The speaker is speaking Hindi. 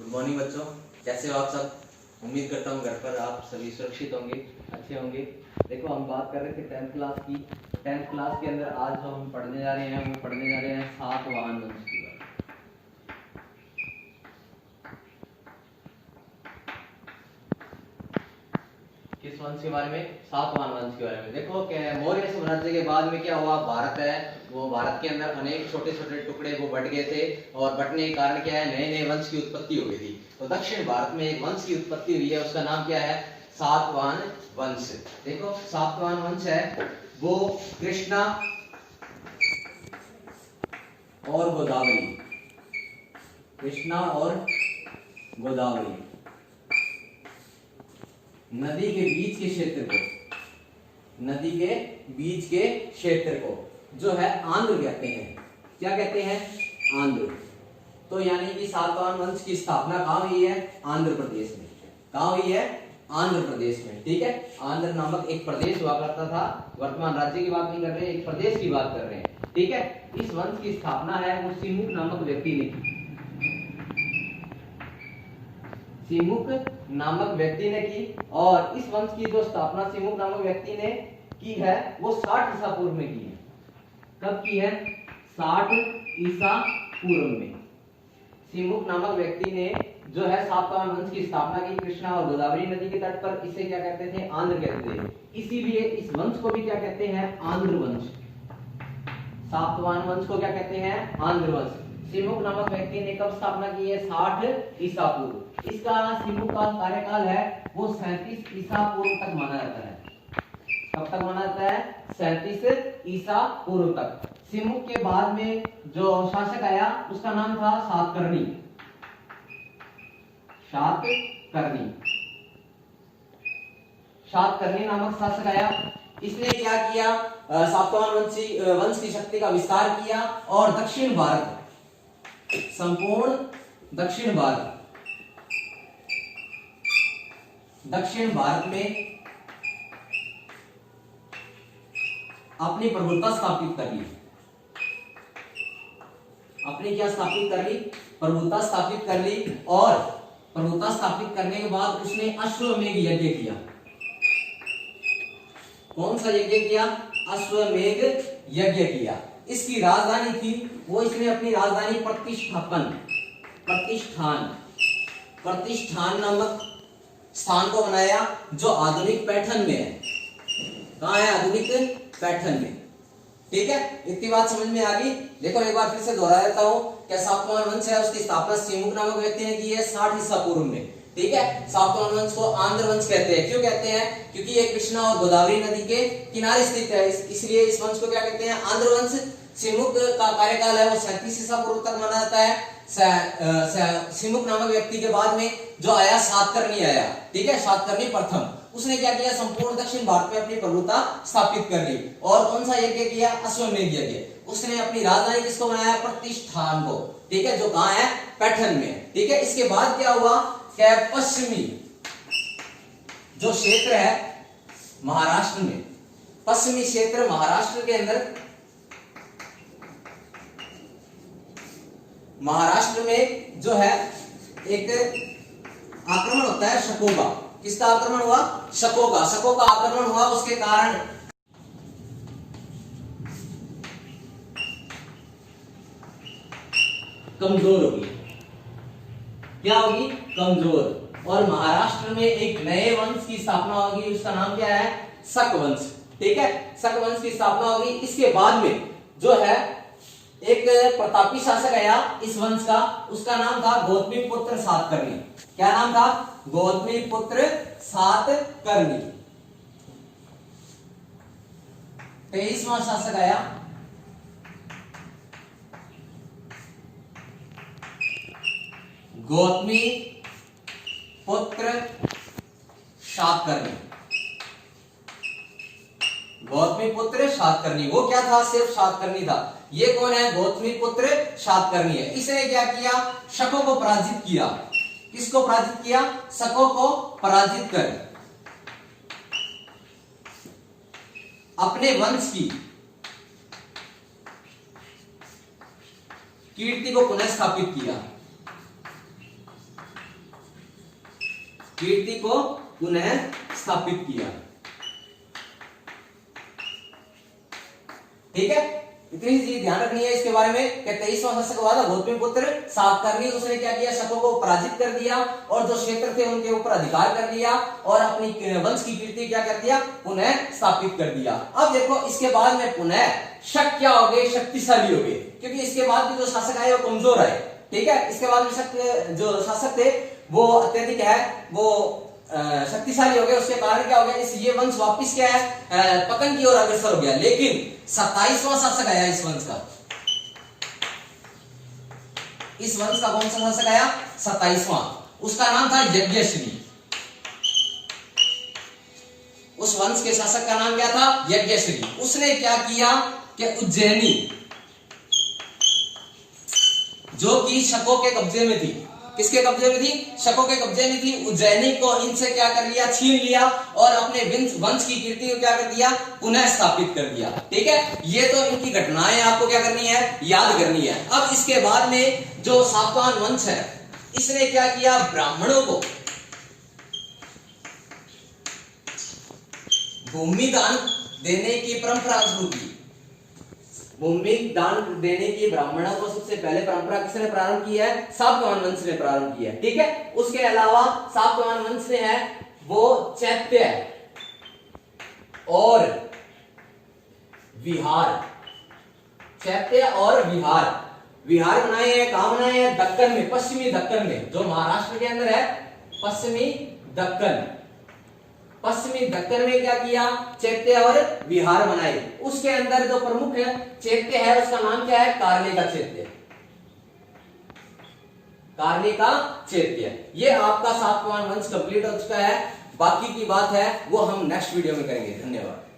गुड मॉर्निंग बच्चों, कैसे हो आप सब। उम्मीद करता हूँ घर पर आप सभी सुरक्षित होंगे, अच्छे होंगे। देखो हम बात कर रहे थे 10th क्लास की। 10th क्लास के अंदर आज जो हम पढ़ने जा रहे हैं वो पढ़ने जा रहे हैं सातवाहन वंश की बात। किस वंश के बारे में? सातवाहन वंश के बारे में। देखो मौर्य साम्राज्य के बाद में क्या हुआ, भारत है वो भारत के अंदर अनेक छोटे छोटे टुकड़े वो बट गए थे और बटने के कारण क्या है, नए नए वंश की उत्पत्ति हो गई थी। तो दक्षिण भारत में एक वंश की उत्पत्ति हुई है, उसका नाम क्या है? सातवाहन वंश। देखो सातवाहन वंश है वो कृष्णा और गोदावरी, कृष्णा और गोदावरी नदी के बीच के क्षेत्र को, नदी के बीच के क्षेत्र को जो है आंध्र कहते हैं। क्या कहते हैं? आंध्र। तो यानी कि सातवाहन वंश की स्थापना कहाँ हुई है? आंध्र प्रदेश में। कहाँ हुई है? आंध्र प्रदेश में। ठीक है, आंध्र नामक एक प्रदेश हुआ करता था। वर्तमान राज्य की बात नहीं कर रहे, एक प्रदेश की बात कर रहे हैं। ठीक है, इस वंश की स्थापना है वो सिमुक नामक व्यक्ति ने की। सिमुक नामक व्यक्ति ने की और इस वंश की जो स्थापना सिमुक नामक व्यक्ति ने की है वो 60 ईसा पूर्व में की है। कब की है? 60 ईसा पूर्व में सिमुक नामक व्यक्ति ने जो है सातवाहन वंश की स्थापना की, कृष्णा और गोदावरी नदी के तट पर। इसे क्या कहते थे? आंध्र कहते थे। इसीलिए इस वंश को भी क्या कहते हैं? आंध्र वंश। सातवाहन वंश को क्या कहते हैं? आंध्र वंश। सिमुक नामक व्यक्ति ने कब स्थापना की है? 60 ईसा पूर्व। इसका सिमुक का कार्यकाल है वो 37 ईसा पूर्व तक माना जाता है। कब तक माना जाता है? 37 ईसा पूर्व तक। सिमुक के बाद में जो शासक आया उसका नाम था सातकर्णी। सातकर्णी नामक शासक आया। इसने क्या किया? सातवाहन वंश की शक्ति का विस्तार किया और दक्षिण भारत, संपूर्ण दक्षिण भारत में अपनी प्रभुता स्थापित कर ली। अपनी क्या स्थापित कर ली? प्रभुता स्थापित कर ली। और प्रभुता स्थापित करने के बाद उसने अश्वमेध यज्ञ किया। कौन सा यज्ञ किया? अश्वमेध यज्ञ किया। इसकी राजधानी थी वो, इसने अपनी राजधानी प्रतिष्ठान नामक स्थान को बनाया जो आधुनिक पैठन में है। कहाँ है? आधुनिक पैठन में। ठीक है, इतनी बात समझ में आ गई। देखो एक बार फिर से दोहरा देता हूँ कि सातवाहन वंश है उसकी स्थापना सिमुक नामक व्यक्ति ने की है 60 ईसा पूर्व में। ठीक है, सातवाहन वंश को आंध्र वंश कहते हैं। क्यों कहते हैं? क्योंकि ये कृष्णा और गोदावरी नदी के किनारे स्थित है, इसलिए इस वंश को क्या कहते हैं? आंध्र वंश। सिमुक का कार्यकाल है वो 37 ईसा पूर्व तक माना जाता है। सिमुक नामक व्यक्ति के बाद में जो आया सातकर्णी आया। ठीक है, सातकर्णी प्रथम। उसने क्या किया? संपूर्ण दक्षिण भारत में अपनी प्रभुता स्थापित कर ली। और कौन सा यज्ञ किया? अश्वमेध यज्ञ। उसने अपनी राजधानी किसको बनाया? प्रतिष्ठान को। ठीक है, जो कहां है? पैठन में। ठीक है, इसके बाद क्या हुआ? क्या पश्चिमी जो क्षेत्र है महाराष्ट्र में, पश्चिमी क्षेत्र महाराष्ट्र के अंदर, महाराष्ट्र में जो है एक आक्रमण होता है शकों का। किसका आक्रमण हुआ? शकों का आक्रमण हुआ। उसके कारण कमजोर होगी। क्या होगी? कमजोर। और महाराष्ट्र में एक नए वंश की स्थापना होगी, उसका नाम क्या है? शक वंश। ठीक है, शक वंश की स्थापना होगी। इसके बाद में जो है एक प्रतापी शासक आया इस वंश का, उसका नाम था गौतमीपुत्र सातकर्णी। क्या नाम था? गौतमीपुत्र सातकर्णी। 23वां शासक आया गौतमी पुत्र सातकर्णी। गौतमीपुत्र सातकर्णी, वो क्या था? सिर्फ सातकर्णी था। ये कौन है? गौतमीपुत्र सातकर्णी है। इसने क्या किया? शकों को पराजित किया। किसको पराजित किया? शकों को पराजित कर अपने वंश की कीर्ति को पुनः स्थापित किया। कीर्ति को पुनः स्थापित किया। ठीक है, इतनी चीज ध्यान रखनी है इसके बारे में कि 23वां शासक हुआ था गौतमीपुत्र सातकर्णी, उसने क्या किया, शकों को पराजित कर दिया और जो क्षेत्र थे उनके ऊपर अधिकार कर लिया और अपनी वंश की कीर्ति क्या कर दिया, पुनः स्थापित कर दिया। अब देखो इसके बाद में पुनः शक क्या हो गए, शक्तिशाली हो गए, क्योंकि इसके बाद भी जो शासक आए वो कमजोर आए। ठीक है, इसके बाद में शक जो शासक थे वो अत्यधिक है, वो शक्तिशाली हो गए। उसके कारण क्या हो गया, इस ये वंश वापिस क्या है, पतन की ओर अग्रसर हो गया। लेकिन 27वां शासक आया इस वंश का, इस वंश का कौन सा शासक आया, 27वां, उसका नाम था यज्ञश्री। उस वंश के शासक का नाम क्या था, यज्ञश्री। उसने क्या किया कि उज्जैनी, जो कि शकों के कब्जे में थी, किसके कब्जे में थी, शकों के कब्जे में थी, उज्जैनी को इनसे क्या कर लिया, छीन लिया और अपने वंश की कीर्ति को क्या कर दिया, पुनः स्थापित कर दिया। ठीक है, ये तो इनकी घटनाएं आपको क्या करनी है, याद करनी है। अब इसके बाद में जो सातवाहन वंश है, इसने क्या किया, ब्राह्मणों को भूमि दान देने की परंपरा शुरू की। भूमि दान देने की ब्राह्मणों को सबसे पहले परंपरा किसने प्रारंभ की है, सातवाहन वंश ने प्रारंभ की है। ठीक है, उसके अलावा सातवाहन वंश ने है वो चैत्य और विहार, चैत्य और विहार बनाए हैं, कहां बनाए हैं, दक्कन में, पश्चिमी दक्कन में, जो महाराष्ट्र के अंदर है, पश्चिमी दक्कन में क्या किया, चैत्य और विहार बनाए। उसके अंदर जो प्रमुख है चैत्य है, उसका नाम क्या है, कार्णिका चैत्य। ये आपका सातवाहन वंश कंप्लीट हो चुका है। बाकी की बात है वो हम नेक्स्ट वीडियो में करेंगे। धन्यवाद।